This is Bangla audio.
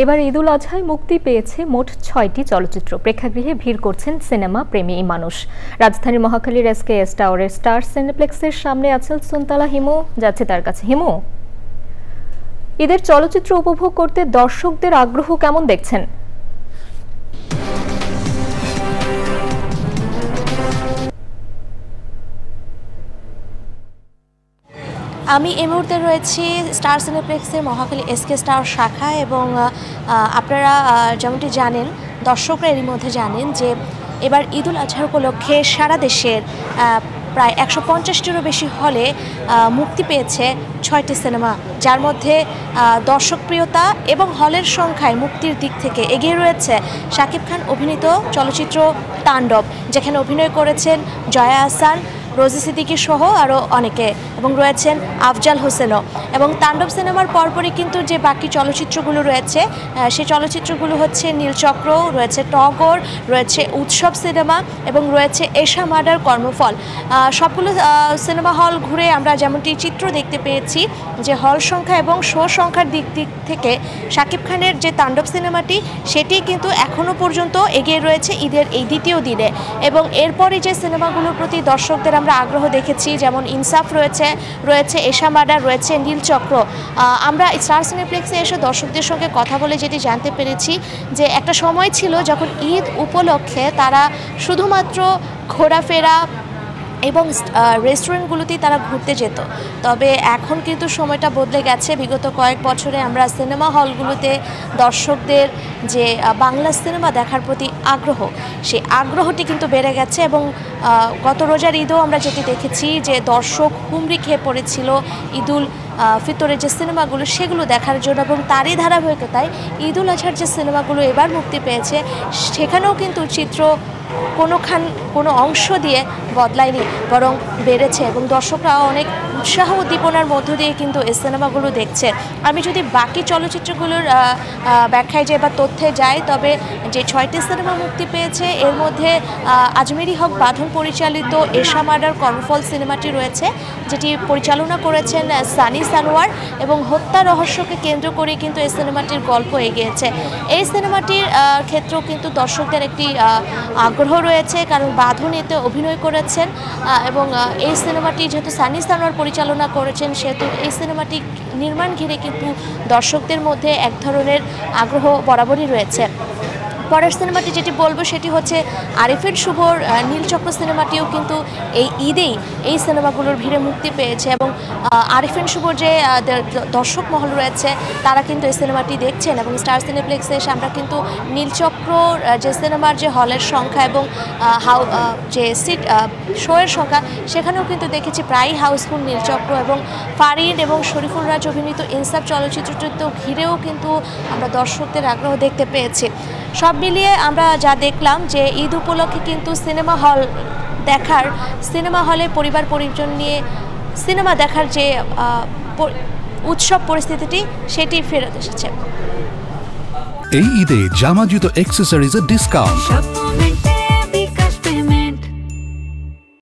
এবার ঈদুল আজহায় মুক্তি পেয়েছে মোট ৬টি চলচ্চিত্র। প্রেক্ষাগৃহে ভিড় করছেন সিনেমা প্রেমী মানুষ। রাজধানীর মহাখালীর SKS টাওয়ারের স্টার সিনেপ্লেক্সের সামনে আছেন সুনতালা হিমু, যাচ্ছে তার কাছে। হিমু, ঈদের চলচ্চিত্র উপভোগ করতে দর্শকদের আগ্রহ কেমন দেখছেন? আমি এই মুহূর্তে রয়েছি স্টার সিনেপ্লেক্সের মহাখালী SKS টাওয়ার শাখায় এবং আপনারা যেমনটি জানেন, দর্শকরা এরই মধ্যে জানেন যে এবার ঈদুল আজহার উপলক্ষে সারা দেশের প্রায় ১৫০টিরও বেশি হলে মুক্তি পেয়েছে ৬টি সিনেমা, যার মধ্যে দর্শকপ্রিয়তা এবং হলের সংখ্যায় মুক্তির দিক থেকে এগিয়ে রয়েছে শাকিব খান অভিনীত চলচ্চিত্র তাণ্ডব, যেখানে অভিনয় করেছেন জয়া আহসান, রোজি সিদ্দিকী সহ আরও অনেকে, এবং রয়েছেন আফজাল হোসেনও। এবং তাণ্ডব সিনেমার পরপরই কিন্তু যে বাকি চলচ্চিত্রগুলো রয়েছে সেই চলচ্চিত্রগুলো হচ্ছে নীলচক্র, রয়েছে টগর, রয়েছে উৎসব সিনেমা এবং রয়েছে এশা মার্ডার কর্মফল। সবগুলো সিনেমা হল ঘুরে আমরা যেমনটি চিত্র দেখতে পেয়েছি যে হল সংখ্যা এবং শো সংখ্যার দিক থেকে শাকিব খানের যে তাণ্ডব সিনেমাটি সেটি কিন্তু এখনও পর্যন্ত এগিয়ে রয়েছে ঈদের এই দ্বিতীয় দিনে। এবং এরপরে যে সিনেমাগুলোর প্রতি দর্শকদের আমরা আগ্রহ দেখেছি, যেমন ইনসাফ রয়েছে এশা মার্ডার, রয়েছে নীলচক্র। আমরা স্টার সিনেপ্লেক্সে এসে দর্শকদের সঙ্গে কথা বলে যেটি জানতে পেরেছি যে একটা সময় ছিল যখন ঈদ উপলক্ষে তারা শুধুমাত্র ঘোরাফেরা এবং রেস্টুরেন্টগুলোতেই তারা ঘুরতে যেত, তবে এখন কিন্তু সময়টা বদলে গেছে। বিগত কয়েক বছরে আমরা সিনেমা হলগুলোতে দর্শকদের যে বাংলা সিনেমা দেখার প্রতি আগ্রহ, সেই আগ্রহটি কিন্তু বেড়ে গেছে। এবং গত রোজার ঈদেও আমরা যেটি দেখেছি যে দর্শক হুমড়ি খেয়ে পড়েছিল ঈদুল ফিতরের যে সিনেমাগুলো সেগুলো দেখার জন্য, এবং তারই ধারাবাহিকতায় ঈদুল আজহার যে সিনেমাগুলো এবার মুক্তি পেয়েছে সেখানেও কিন্তু চিত্র কোনো অংশ দিয়ে বদলায়নি, বরং বেড়েছে, এবং দর্শকরা অনেক উৎসাহ উদ্দীপনার মধ্য দিয়ে কিন্তু এই সিনেমাগুলো দেখছে। আমি যদি বাকি চলচ্চিত্রগুলোর ব্যাখ্যায় যাই বা তথ্যে যাই, তবে যে ৬টি সিনেমা মুক্তি পেয়েছে এর মধ্যে আজমেরি হক বাঁধন পরিচালিত এশা মার্ডার কর্মফল সিনেমাটি রয়েছে, যেটি পরিচালনা করেছেন সানি সানোয়ার, এবং হত্যা রহস্যকে কেন্দ্র করে কিন্তু এই সিনেমাটির গল্প এগিয়েছে। এই সিনেমাটির ক্ষেত্রেও কিন্তু দর্শকদের একটি আগ্রহ রয়েছে, কারণ বাঁধন এতে অভিনয় করেছেন, এবং এই সিনেমাটি যেহেতু সানি সানোয়ার পরিচালনা করেছেন সেহেতু এই সিনেমাটি নির্মাণ ঘিরে কিন্তু দর্শকদের মধ্যে এক ধরনের আগ্রহ বরাবরই রয়েছে। পরের সিনেমাটি যেটি বলবো সেটি হচ্ছে আরিফিন শুভর নীলচক্র সিনেমাটিও কিন্তু এই ঈদেই এই সিনেমাগুলোর ভিড়ে মুক্তি পেয়েছে, এবং আরিফিন শুভর যে দর্শক মহল রয়েছে তারা কিন্তু এই সিনেমাটি দেখছেন। এবং স্টার সিনেপ্লেক্সে এসে আমরা কিন্তু নীলচক্র যে সিনেমার যে হলের সংখ্যা এবং যে সিট শোয়ের সংখ্যা সেখানেও কিন্তু দেখেছি প্রায়ই হাউসফুল নীলচক্র, এবং ফারিন এবং শরীফুল রাজ অভিনীত ইনসাফ চলচ্চিত্রটিতেও ঘিরেও কিন্তু আমরা দর্শকদের আগ্রহ দেখতে পেয়েছি। সব মিলিয়ে আমরা যা দেখলাম যে ঈদ উপলক্ষে কিন্তু সিনেমা হলে পরিবার পরিজন নিয়ে সিনেমা দেখার যে উৎসব পরিস্থিতিটি সেটি ফেরত এসেছে। এই ঈদে জামা জুতো অ্যাক্সেসরিজের ডিসকাউন্ট।